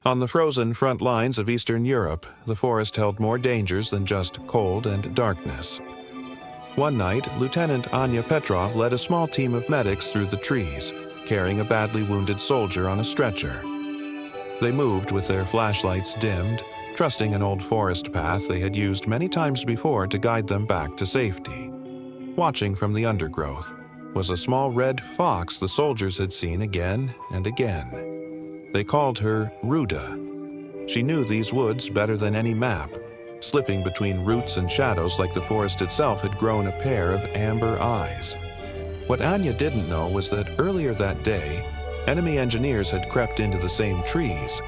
On the frozen front lines of Eastern Europe, the forest held more dangers than just cold and darkness. One night, Lieutenant Anya Petrov led a small team of medics through the trees, carrying a badly wounded soldier on a stretcher. They moved with their flashlights dimmed, trusting an old forest path they had used many times before to guide them back to safety. Watching from the undergrowth was a small red fox the soldiers had seen again and again. They called her Ruda. She knew these woods better than any map. Slipping between roots and shadows like the forest itself had grown a pair of amber eyes. What Anya didn't know was that earlier that day, enemy engineers had crept into the same trees.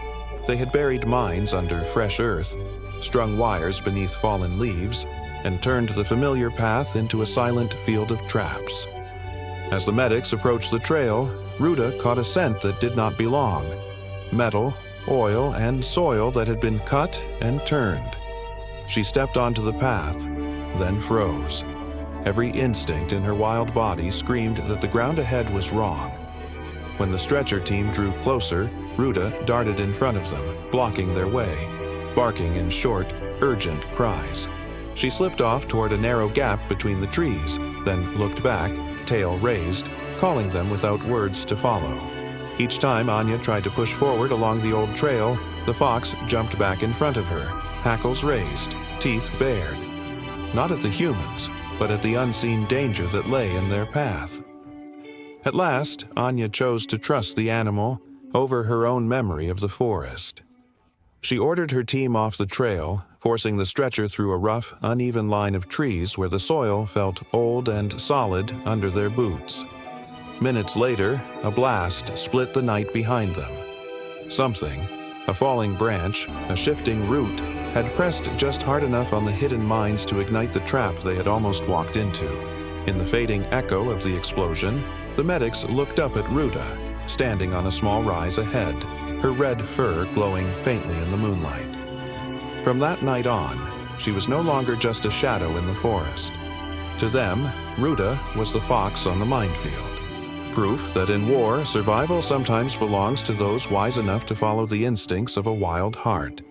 They had buried mines under fresh earth, strung wires beneath fallen leaves, and turned the familiar path into a silent field of traps. As the medics approached the trail, Ruda caught a scent that did not belong: metal, oil, and soil that had been cut and turned. She stepped onto the path, then froze. Every instinct in her wild body screamed that the ground ahead was wrong. When the stretcher team drew closer, Ruda darted in front of them, blocking their way, barking in short, urgent cries. She slipped off toward a narrow gap between the trees, then looked back, tail raised, calling them without words to follow. Each time Anya tried to push forward along the old trail, the fox jumped back in front of her, hackles raised, teeth bared. Not at the humans, but at the unseen danger that lay in their path. At last, Anya chose to trust the animal over her own memory of the forest. She ordered her team off the trail, forcing the stretcher through a rough, uneven line of trees where the soil felt old and solid under their boots. Minutes later, a blast split the night behind them. Something, a falling branch, a shifting root, had pressed just hard enough on the hidden mines to ignite the trap they had almost walked into. In the fading echo of the explosion, the medics looked up at Ruda, standing on a small rise ahead, her red fur glowing faintly in the moonlight. From that night on, she was no longer just a shadow in the forest. To them, Ruda was the fox on the minefield. Proof that in war, survival sometimes belongs to those wise enough to follow the instincts of a wild heart.